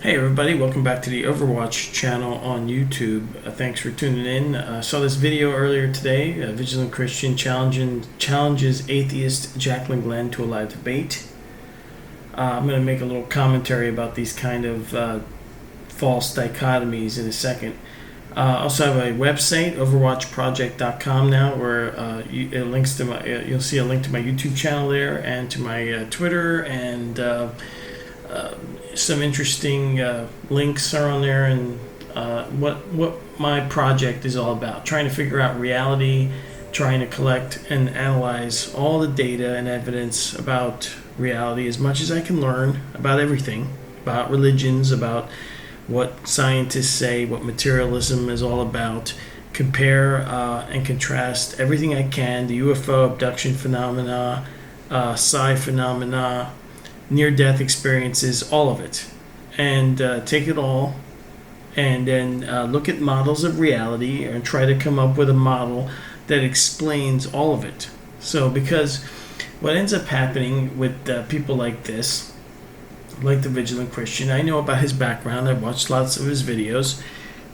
Hey everybody, welcome back to the Overwatch channel on YouTube. Thanks for tuning in. I saw this video earlier today. Vigilant Christian challenges atheist Jacklyn Glenn to a live debate. I'm going to make a little commentary about these kind of false dichotomies in a second. I also have a website, OVRWATCHproject.com now, where you'll see a link to my YouTube channel there and to my Twitter, and some interesting links are on there, and what my project is all about. Trying to figure out reality, trying to collect and analyze all the data and evidence about reality as much as I can learn about everything, about religions, about what scientists say, what materialism is all about, compare and contrast everything I can, the UFO abduction phenomena, psi phenomena, near-death experiences, all of it, and take it all and then look at models of reality and try to come up with a model that explains all of it. So because what ends up happening with people like this, like the Vigilant Christian, I know about his background, I've watched lots of his videos.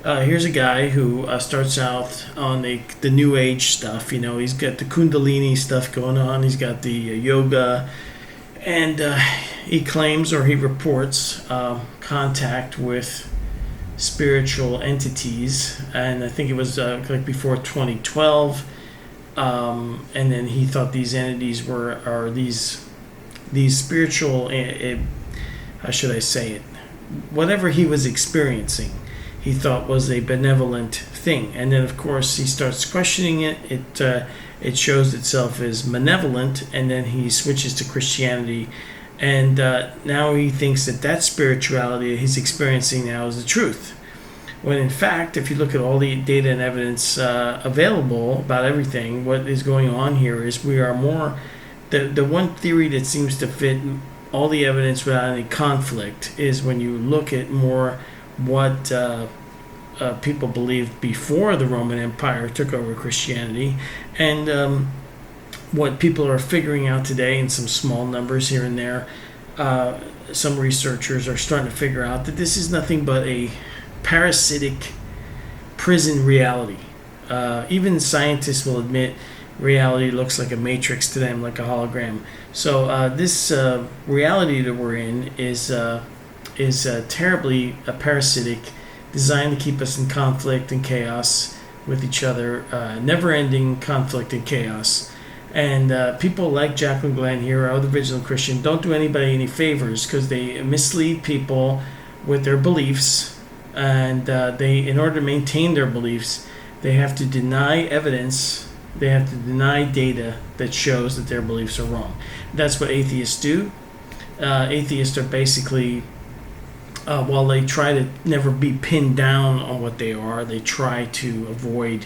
Here's a guy who starts out on the New Age stuff. You know, he's got the Kundalini stuff going on, he's got the yoga, and he claims, or he reports, contact with spiritual entities, and I think it was like before 2012, and then he thought these entities are these spiritual, how should I say it, whatever he was experiencing, he thought was a benevolent thing. And then of course he starts questioning it. It shows itself as malevolent, and then he switches to Christianity, and now he thinks that spirituality that he's experiencing now is the truth. When in fact, if you look at all the data and evidence available about everything, what is going on here is we are more, the one theory that seems to fit all the evidence without any conflict is when you look at more what people believed before the Roman Empire took over Christianity, and what people are figuring out today in some small numbers here and there. Some researchers are starting to figure out that this is nothing but a parasitic prison reality. Even scientists will admit reality looks like a matrix to them, like a hologram. So this reality that we're in is terribly parasitic, designed to keep us in conflict and chaos with each other, never-ending conflict and chaos. And people like Jacklyn Glenn here, or other Vigilant Christian, don't do anybody any favors, because they mislead people with their beliefs, and in order to maintain their beliefs, they have to deny evidence, they have to deny data that shows that their beliefs are wrong. That's what atheists do. Atheists are basically, while they try to never be pinned down on what they are, they try to avoid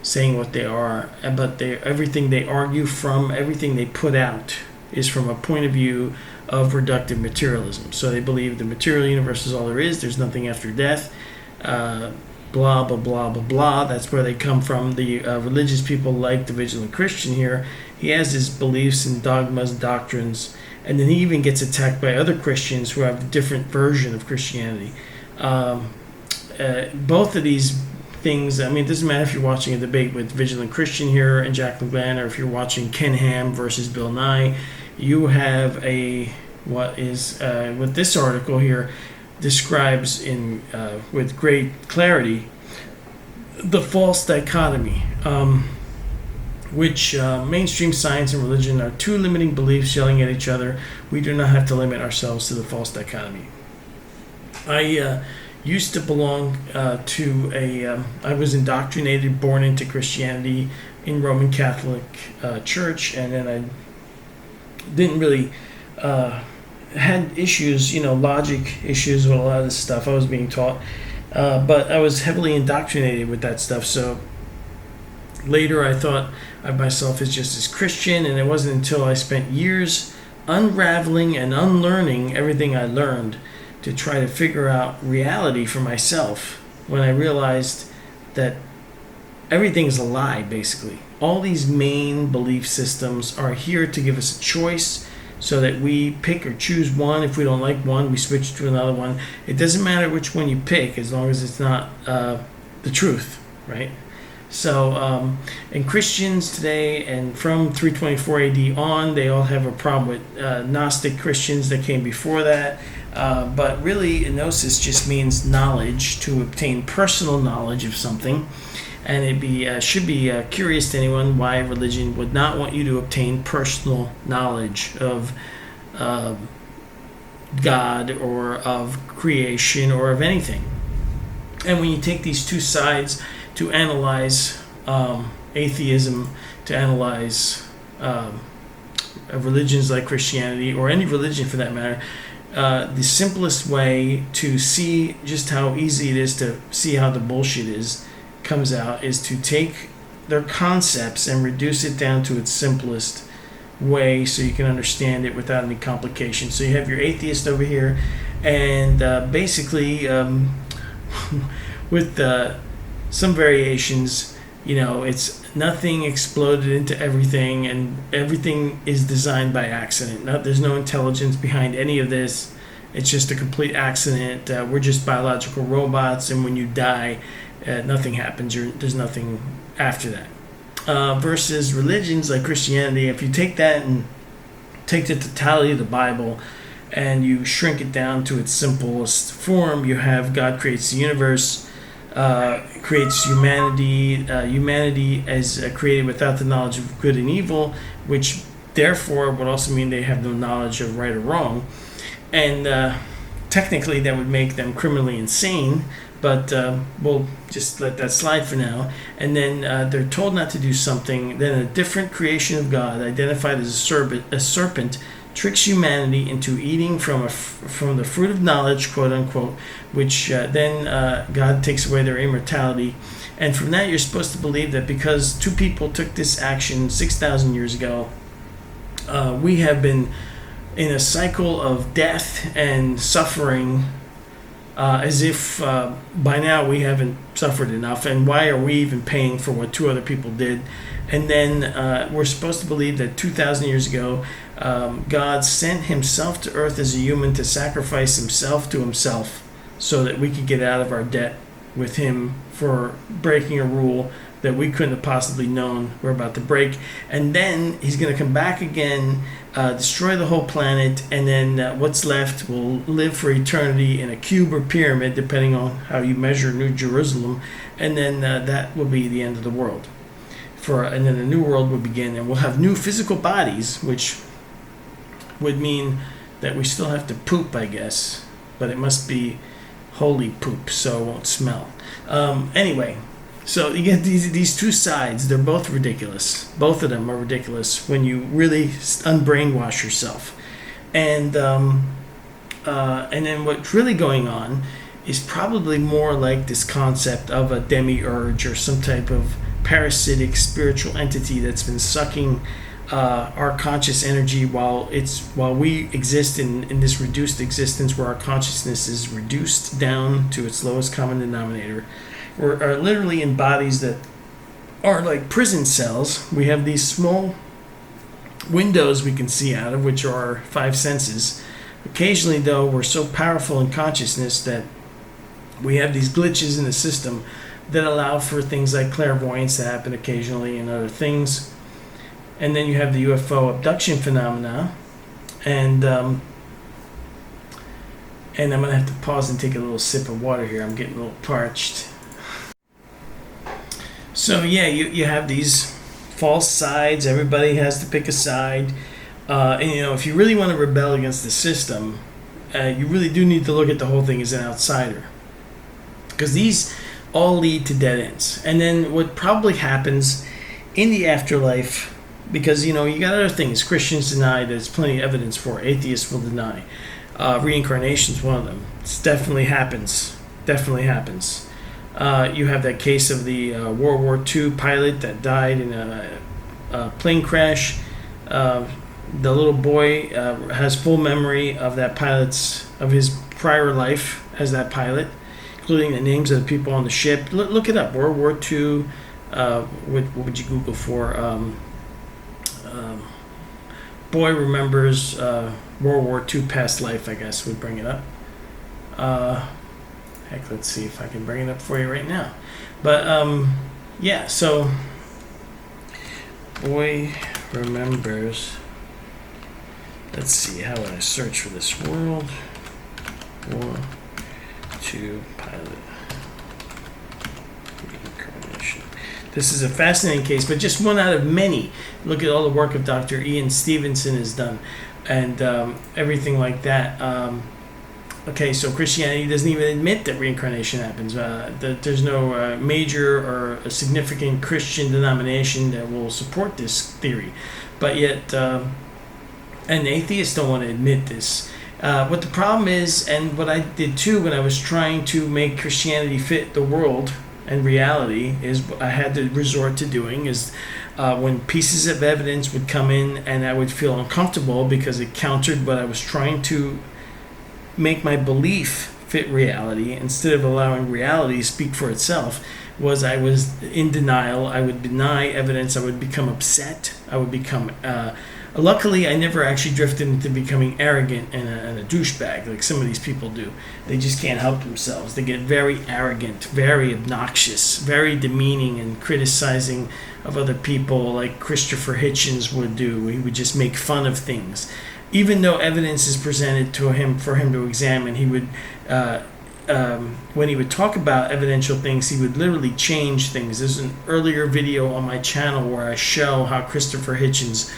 saying what they are, but everything they argue from, everything they put out is from a point of view of reductive materialism. So they believe the material universe is all there is, there's nothing after death, blah, blah, blah, blah, blah. That's where they come from. The religious people like the Vigilant Christian here, he has his beliefs and dogmas and doctrines, and then he even gets attacked by other Christians who have a different version of Christianity. Both of these things, I mean, it doesn't matter if you're watching a debate with Vigilant Christian here and Jacklyn Glenn, or if you're watching Ken Ham versus Bill Nye, you have what this article here describes with great clarity, the false dichotomy, which mainstream science and religion are two limiting beliefs yelling at each other. We do not have to limit ourselves to the false dichotomy. I used to belong to I was indoctrinated, born into Christianity in Roman Catholic Church, and then I didn't really had issues, logic issues with a lot of this stuff I was being taught, but I was heavily indoctrinated with that stuff. So later I thought of myself as just as Christian, and it wasn't until I spent years unraveling and unlearning everything I learned to try to figure out reality for myself, when I realized that everything's a lie, basically. All these main belief systems are here to give us a choice so that we pick or choose one. If we don't like one, we switch to another one. It doesn't matter which one you pick as long as it's not the truth, right? So, and Christians today, and from 324 AD on, they all have a problem with Gnostic Christians that came before that. But really, gnosis just means knowledge, to obtain personal knowledge of something. And it should be curious to anyone why religion would not want you to obtain personal knowledge of God or of creation or of anything. And when you take these two sides to analyze atheism, to analyze religions like Christianity, or any religion for that matter, the simplest way to see just how easy it is to see how the bullshit comes out is to take their concepts and reduce it down to its simplest way so you can understand it without any complications. So you have your atheist over here, and basically with some variations, it's nothing exploded into everything, and everything is designed by accident. There's no intelligence behind any of this. It's just a complete accident. We're just biological robots, and when you die, nothing happens. There's nothing after that. Versus religions like Christianity, if you take that and take the totality of the Bible and you shrink it down to its simplest form, you have God creates the universe, creates humanity. Humanity as created without the knowledge of good and evil, which therefore would also mean they have no knowledge of right or wrong. And technically that would make them criminally insane, but we'll just let that slide for now. And then they're told not to do something. Then a different creation of God, identified as a serpent, tricks humanity into eating from the fruit of knowledge, quote unquote, which then God takes away their immortality. And from that, you're supposed to believe that because two people took this action 6,000 years ago, we have been in a cycle of death and suffering, as if by now we haven't suffered enough, and why are we even paying for what two other people did? And then we're supposed to believe that 2,000 years ago, God sent himself to earth as a human to sacrifice himself to himself so that we could get out of our debt with him for breaking a rule that we couldn't have possibly known we're about to break. And then he's going to come back again, destroy the whole planet, and then what's left will live for eternity in a cube or pyramid, depending on how you measure New Jerusalem, and then that will be the end of the world. And then a new world will begin, and we'll have new physical bodies, which would mean that we still have to poop, I guess, but it must be holy poop, so it won't smell. Anyway, so you get these two sides. They're both ridiculous. Both of them are ridiculous when you really unbrainwash yourself. And then what's really going on is probably more like this concept of a demiurge or some type of parasitic spiritual entity that's been sucking our conscious energy while we exist in this reduced existence where our consciousness is reduced down to its lowest common denominator. We're literally in bodies that are like prison cells. We have these small windows we can see out of, which are our five senses. Occasionally, though, we're so powerful in consciousness that we have these glitches in the system that allow for things like clairvoyance to happen occasionally and other things. And then you have the UFO abduction phenomena. And I'm going to have to pause and take a little sip of water here. I'm getting a little parched. So yeah, you have these false sides. Everybody has to pick a side. And if you really want to rebel against the system, you really do need to look at the whole thing as an outsider. Because these all lead to dead ends. And then what probably happens in the afterlife, because you got other things Christians deny, there's plenty of evidence for, atheists will deny. Reincarnation is one of them. It definitely happens. You have that case of the World War II pilot that died in a plane crash. The little boy has full memory of his prior life as that pilot, including the names of the people on the ship. Look it up, World War II. What would you Google for? boy remembers World War II past life, I guess, would bring it up. Heck, let's see if I can bring it up for you right now. But, yeah, so boy remembers, let's see, how would I search for this? World War II pilot reincarnation. This is a fascinating case, but just one out of many. Look at all the work of Dr. Ian Stevenson has done, and everything like that. Okay, so Christianity doesn't even admit that reincarnation happens. That there's no major or a significant Christian denomination that will support this theory, but yet, and atheists don't want to admit this. What the problem is, and what I did too when I was trying to make Christianity fit the world and reality, is I had to resort to doing is when pieces of evidence would come in and I would feel uncomfortable because it countered what I was trying to make my belief fit reality, instead of allowing reality to speak for itself, was I was in denial. I would deny evidence. I would become upset. I would become luckily I never actually drifted into becoming arrogant and a douchebag like some of these people do. They just can't help themselves. They get very arrogant, very obnoxious, very demeaning, and criticizing of other people like Christopher Hitchens would do. He would just make fun of things. Even though evidence is presented to him for him to examine, he would, when he would talk about evidential things, he would literally change things. There's an earlier video on my channel where I show how Christopher Hitchens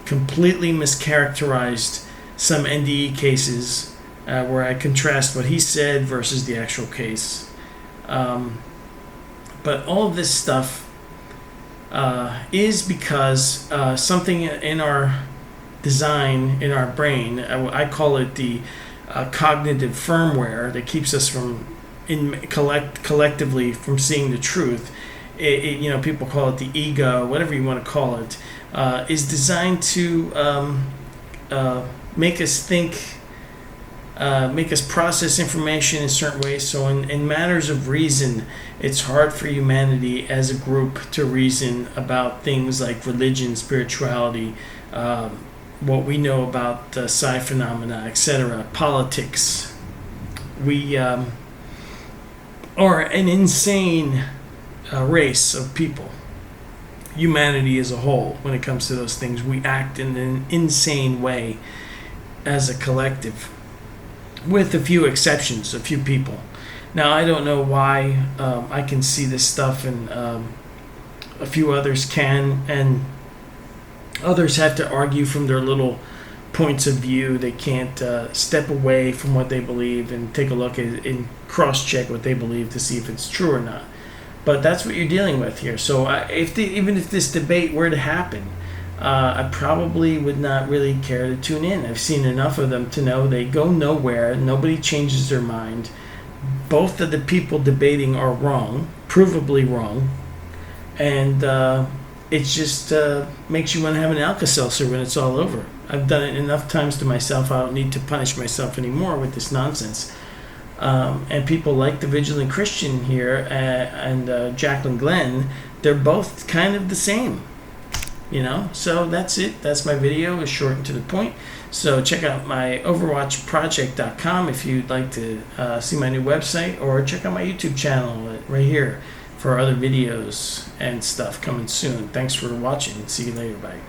completely mischaracterized some NDE cases, where I contrast what he said versus the actual case. But all of this stuff is because something in our design, in our brain, I call it the cognitive firmware that keeps us from collectively from seeing the truth. People call it the ego, whatever you want to call it, is designed to make us think, make us process information in certain ways. So in matters of reason, it's hard for humanity as a group to reason about things like religion, spirituality, what we know about psi phenomena, etc., politics. We are an insane race of people. Humanity as a whole, when it comes to those things, we act in an insane way as a collective, with a few exceptions, a few people. Now, I don't know why I can see this stuff and a few others can, and others have to argue from their little points of view. They can't step away from what they believe and take a look at and cross-check what they believe to see if it's true or not. But that's what you're dealing with here. So even if this debate were to happen, I probably would not really care to tune in. I've seen enough of them to know they go nowhere. Nobody changes their mind. Both of the people debating are wrong, provably wrong, and it just makes you want to have an Alka-Seltzer when it's all over. I've done it enough times to myself. I don't need to punish myself anymore with this nonsense. And people like the Vigilant Christian here and Jacklyn Glenn, they're both kind of the same, So that's it. That's my video. It's short and to the point. So check out my OVRWATCHproject.com if you'd like to see my new website, or check out my YouTube channel right here for other videos and stuff coming soon. Thanks for watching. See you later. Bye.